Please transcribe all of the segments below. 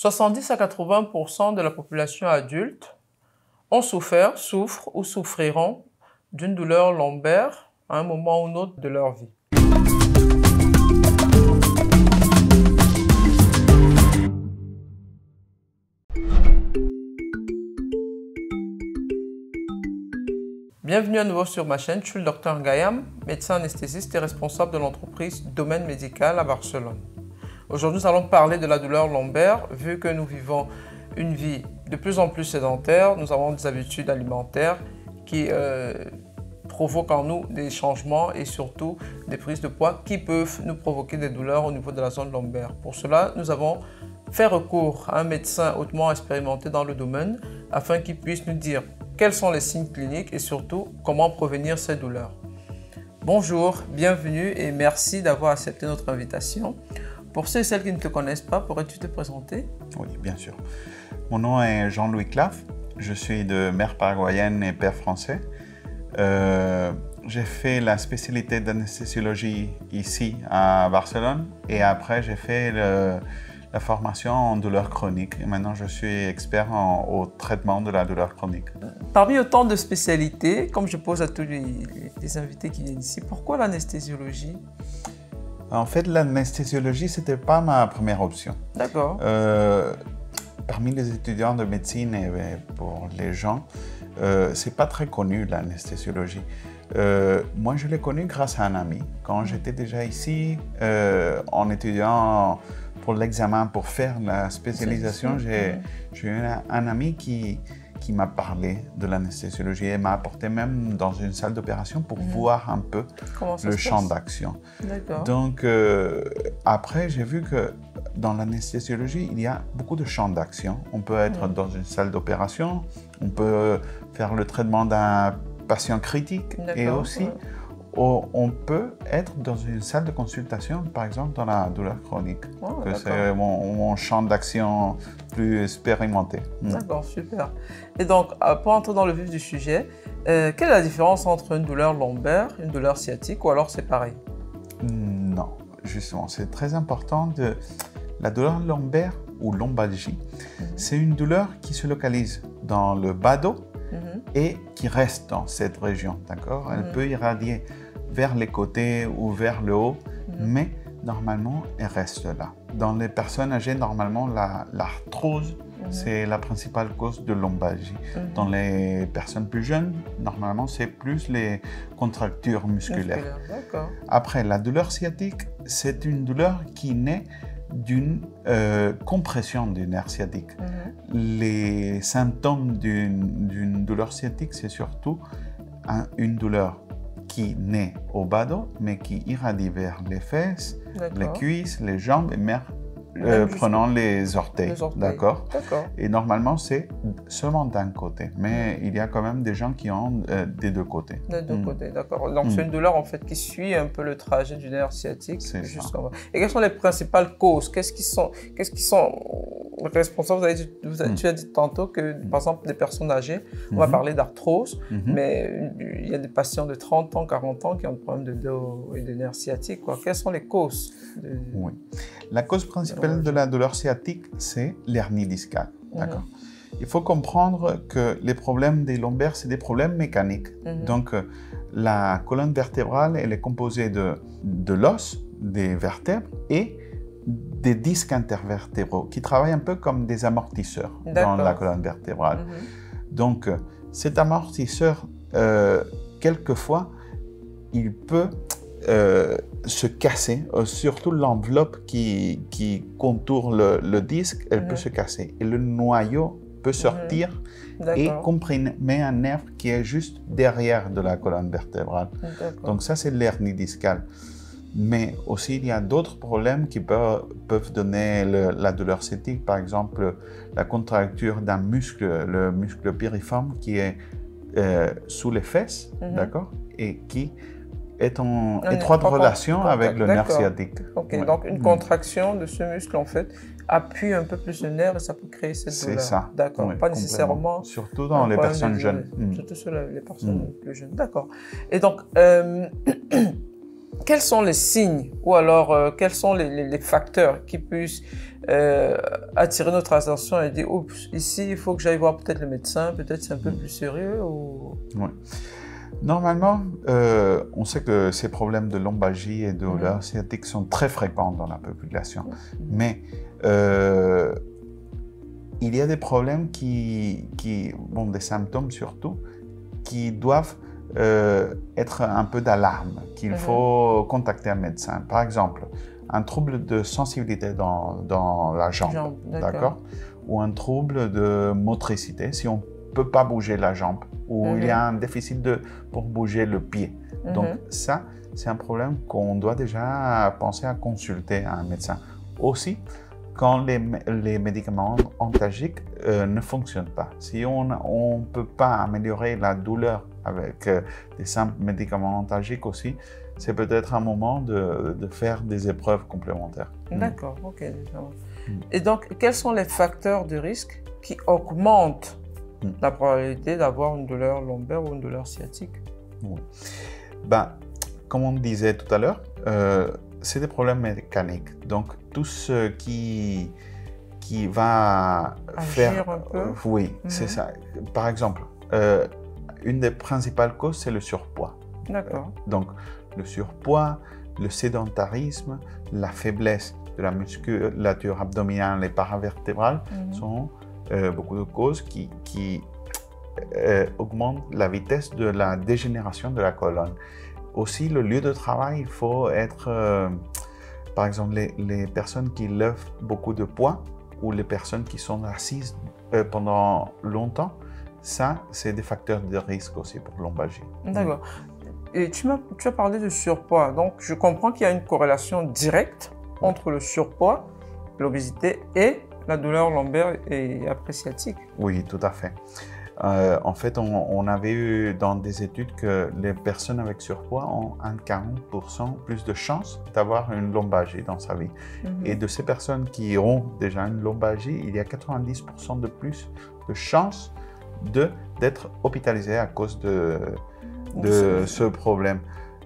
70 à 80% de la population adulte ont souffert, souffrent ou souffriront d'une douleur lombaire à un moment ou un autre de leur vie. Bienvenue à nouveau sur ma chaîne, je suis le Dr Ngayam, médecin anesthésiste et responsable de l'entreprise Domaine Médical à Barcelone. Aujourd'hui, nous allons parler de la douleur lombaire, vu que nous vivons une vie de plus en plus sédentaire, nous avons des habitudes alimentaires qui provoquent en nous des changements et surtout des prises de poids qui peuvent nous provoquer des douleurs au niveau de la zone lombaire. Pour cela, nous avons fait recours à un médecin hautement expérimenté dans le domaine afin qu'il puisse nous dire quels sont les signes cliniques et surtout comment prévenir ces douleurs. Bonjour, bienvenue et merci d'avoir accepté notre invitation. Pour ceux et celles qui ne te connaissent pas, pourrais-tu te présenter? Oui, bien sûr. Mon nom est Jean-Louis Claff. Je suis de mère paraguayenne et père français. J'ai fait la spécialité d'anesthésiologie ici à Barcelone et après j'ai fait la formation en douleur chronique et maintenant je suis expert au traitement de la douleur chronique. Parmi autant de spécialités, comme je pose à tous les invités qui viennent ici, pourquoi l'anesthésiologie? En fait, l'anesthésiologie, ce n'était pas ma première option. D'accord. Parmi les étudiants de médecine et pour les gens, c'est pas très connu l'anesthésiologie. Moi, je l'ai connu grâce à un ami. Quand j'étais déjà ici, en étudiant pour l'examen, pour faire la spécialisation, j'ai eu un ami qui m'a parlé de l'anesthésiologie et m'a apporté même dans une salle d'opération pour voir un peu le champ d'action. Donc, après, j'ai vu que dans l'anesthésiologie, il y a beaucoup de champs d'action. On peut être dans une salle d'opération, on peut faire le traitement d'un patient critique et aussi on peut être dans une salle de consultation, par exemple dans la douleur chronique. C'est mon champ d'action plus expérimenté. D'accord, super. Et donc, pour entrer dans le vif du sujet, quelle est la différence entre une douleur lombaire, une douleur sciatique ou alors c'est pareil? Non, justement, c'est très important. La douleur lombaire ou lombalgie, c'est une douleur qui se localise dans le bas dos et qui reste dans cette région, d'accord? Elle peut irradier vers les côtés ou vers le haut, mais normalement, elle reste là. Dans les personnes âgées, normalement, l'arthrose, c'est la principale cause de lombalgie. Dans les personnes plus jeunes, normalement, c'est plus les contractures musculaires. Après, la douleur sciatique, c'est une douleur qui naît d'une compression du nerf sciatique. Les symptômes d'une douleur sciatique, c'est surtout une douleur qui naît au bas dos, mais qui irradie vers les fesses, les cuisses, les jambes et même prenant les orteils. D'accord. Et normalement, c'est seulement d'un côté, mais il y a quand même des gens qui ont des deux côtés. Des deux côtés, d'accord. Donc, c'est une douleur en fait qui suit un peu le trajet du nerf sciatique. Et quelles sont les principales causes? Qu'est-ce qui sont responsables? Tu as dit tantôt que, par exemple, des personnes âgées, on va parler d'arthrose, mais il y a des patients de 30 ans, 40 ans qui ont des problèmes de dos et de nerfs sciatiques. Quelles sont les causes? Oui. La cause principale de la douleur sciatique, c'est l'hernie discale. D'accord. Il faut comprendre que les problèmes des lombaires, c'est des problèmes mécaniques. Donc, la colonne vertébrale, elle est composée de l'os, des vertèbres et des disques intervertébraux qui travaillent un peu comme des amortisseurs dans la colonne vertébrale. Donc, cet amortisseur, quelquefois, il peut se casser, surtout l'enveloppe qui contourne le disque, elle peut se casser. Et le noyau peut sortir et comprimer un nerf qui est juste derrière de la colonne vertébrale. Donc ça, c'est l'hernie discale. Mais aussi, il y a d'autres problèmes qui peuvent donner la douleur sciatique. Par exemple, la contracture d'un muscle, le muscle piriforme qui est sous les fesses, d'accord, et qui est en étroite relation avec le nerf sciatique. Donc une contraction de ce muscle, en fait, appuie un peu plus le nerf et ça peut créer cette douleur. C'est ça. D'accord. Pas nécessairement. Surtout dans les personnes jeunes. Surtout sur les personnes plus jeunes. D'accord. Et donc, quels sont les signes ou alors quels sont les facteurs qui puissent attirer notre attention et dire, oups, ici, il faut que j'aille voir peut-être le médecin, peut-être c'est un peu plus sérieux ou... Oui. Normalement, on sait que ces problèmes de lombalgie et de douleurs sciatiques sont très fréquents dans la population. Mais il y a des problèmes bon, des symptômes surtout, qui doivent être un peu d'alarme, qu'il faut contacter un médecin. Par exemple, un trouble de sensibilité dans la jambe, d'accord? Ou un trouble de motricité, si on ne peut pas bouger la jambe, ou il y a un déficit pour bouger le pied. Donc ça, c'est un problème qu'on doit déjà penser à consulter un médecin. Aussi, quand les médicaments antalgiques ne fonctionnent pas. Si on ne peut pas améliorer la douleur avec des simples médicaments antalgiques aussi, c'est peut-être un moment de faire des épreuves complémentaires. D'accord, ok. Et donc, quels sont les facteurs de risque qui augmentent la probabilité d'avoir une douleur lombaire ou une douleur sciatique? Ben, comme on disait tout à l'heure, c'est des problèmes mécaniques. Donc, tout ce qui va faire... un peu. Oui, c'est ça. Par exemple, une des principales causes, c'est le surpoids. D'accord. Donc, le surpoids, le sédentarisme, la faiblesse de la musculature abdominale et paravertébrale sont beaucoup de causes qui augmentent la vitesse de la dégénération de la colonne. Aussi, le lieu de travail, il faut être, par exemple, les personnes qui lèvent beaucoup de poids ou les personnes qui sont assises pendant longtemps, ça, c'est des facteurs de risque aussi pour lombalgie. D'accord. Et tu as parlé de surpoids, donc je comprends qu'il y a une corrélation directe entre le surpoids, l'obésité et la douleur lombaire et sciatique. Oui, tout à fait. En fait, on avait eu dans des études que les personnes avec surpoids ont un 40% plus de chances d'avoir une lombalgie dans sa vie. Et de ces personnes qui ont déjà une lombalgie, il y a 90% de plus de chances d'être hospitalisées à cause de ce problème.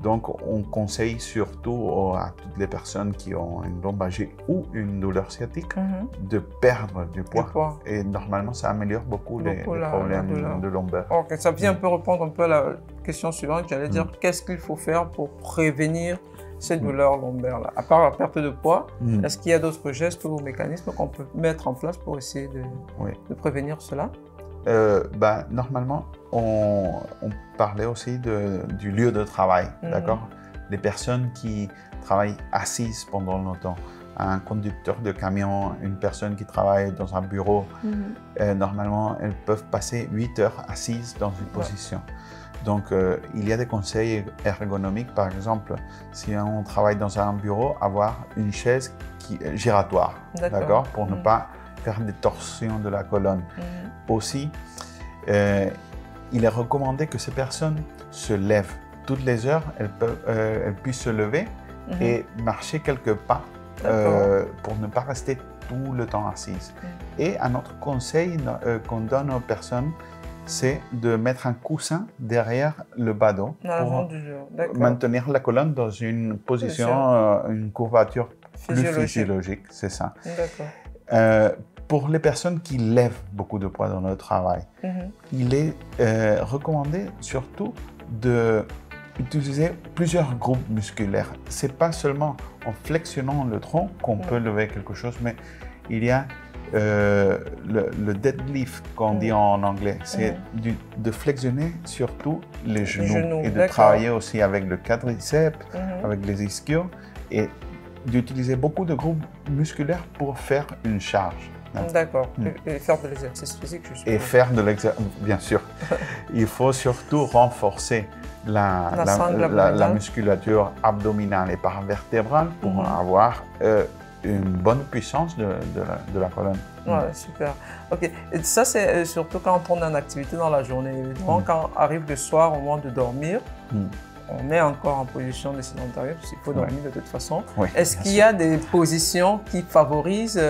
Donc, on conseille surtout à toutes les personnes qui ont une lombalgie ou une douleur sciatique de perdre du poids. Et normalement, ça améliore beaucoup les problèmes de lombaire. Ok, ça vient un peu répondre un peu à la question suivante. J'allais dire, qu'est-ce qu'il faut faire pour prévenir ces douleurs lombaires-là? À part la perte de poids, est-ce qu'il y a d'autres gestes ou mécanismes qu'on peut mettre en place pour essayer de prévenir cela? Normalement, on parlait aussi du lieu de travail, d'accord? Les personnes qui travaillent assises pendant longtemps, un conducteur de camion, une personne qui travaille dans un bureau, normalement, elles peuvent passer 8 heures assises dans une position. Donc, il y a des conseils ergonomiques, par exemple, si on travaille dans un bureau, avoir une chaise giratoire, d'accord? Pour ne pas faire des torsions de la colonne. Aussi, il est recommandé que ces personnes se lèvent toutes les heures, elles puissent se lever et marcher quelques pas pour ne pas rester tout le temps assises. Et un autre conseil qu'on donne aux personnes, c'est de mettre un coussin derrière le bas dos pour maintenir la colonne dans une position, une courbature plus physiologique, c'est ça. Pour les personnes qui lèvent beaucoup de poids dans le travail, il est recommandé surtout d'utiliser plusieurs groupes musculaires. Ce n'est pas seulement en flexionnant le tronc qu'on peut lever quelque chose, mais il y a le deadlift qu'on dit en anglais. C'est de flexionner surtout les genoux et de travailler aussi avec le quadriceps, avec les ischios et d'utiliser beaucoup de groupes musculaires pour faire une charge. D'accord. Et faire de l'exercice physique, je suppose. Et faire de l'exercice, bien sûr. Il faut surtout renforcer la musculature abdominale et paravertébrale pour avoir une bonne puissance de la colonne. Ouais, super. Ok. Et ça, c'est surtout quand on est en activité dans la journée. Évidemment, quand arrive le soir, au moment de dormir, on est encore en position de sédentarisme, parce qu'il faut dormir de toute façon. Est-ce qu'il y a des positions qui favorisent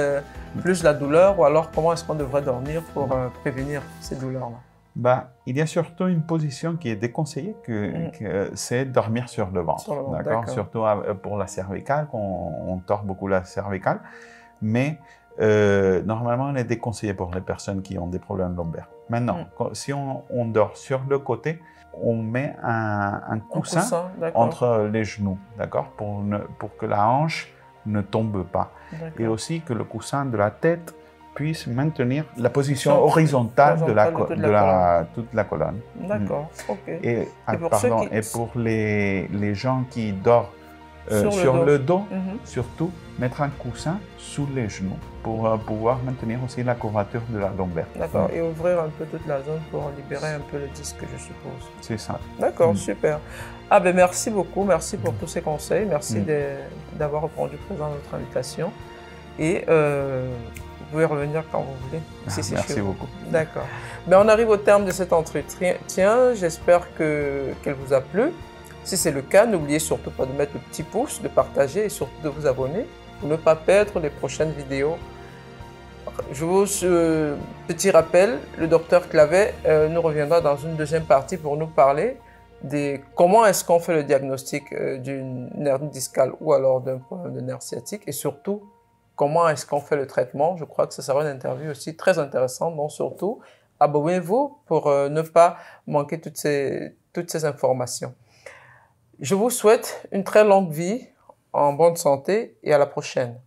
plus la douleur, ou alors comment est-ce qu'on devrait dormir pour prévenir ces douleurs-là? Il y a surtout une position qui est déconseillée, c'est dormir sur le ventre. D'accord. Surtout pour la cervicale, on tord beaucoup la cervicale. mais normalement, on est déconseillé pour les personnes qui ont des problèmes lombaires. Maintenant, si on dort sur le côté, on met un coussin entre les genoux, d'accord, pour que la hanche ne tombe pas. Et aussi que le coussin de la tête puisse maintenir la position horizontale de toute la colonne. D'accord, ok. Et pour les gens qui dorment sur le dos, surtout, mettre un coussin sous les genoux pour pouvoir maintenir aussi la courbature de la lombaire. D'accord, et ouvrir un peu toute la zone pour libérer un peu le disque, je suppose. C'est ça. D'accord, super. Ah ben merci beaucoup, merci pour tous ces conseils, merci d'avoir répondu présent à notre invitation. Et vous pouvez revenir quand vous voulez. Merci beaucoup. D'accord. Ben, on arrive au terme de cet entretien. J'espère qu'elle vous a plu. Si c'est le cas, n'oubliez surtout pas de mettre le petit pouce, de partager et surtout de vous abonner pour ne pas perdre les prochaines vidéos. Je vous petit rappel, le docteur Clavet nous reviendra dans une deuxième partie pour nous parler de comment est-ce qu'on fait le diagnostic d'une hernie discale ou alors d'un problème de nerf sciatique et surtout comment est-ce qu'on fait le traitement. Je crois que ce sera une interview aussi très intéressante, donc surtout abonnez-vous pour ne pas manquer toutes ces informations. Je vous souhaite une très longue vie, en bonne santé et à la prochaine.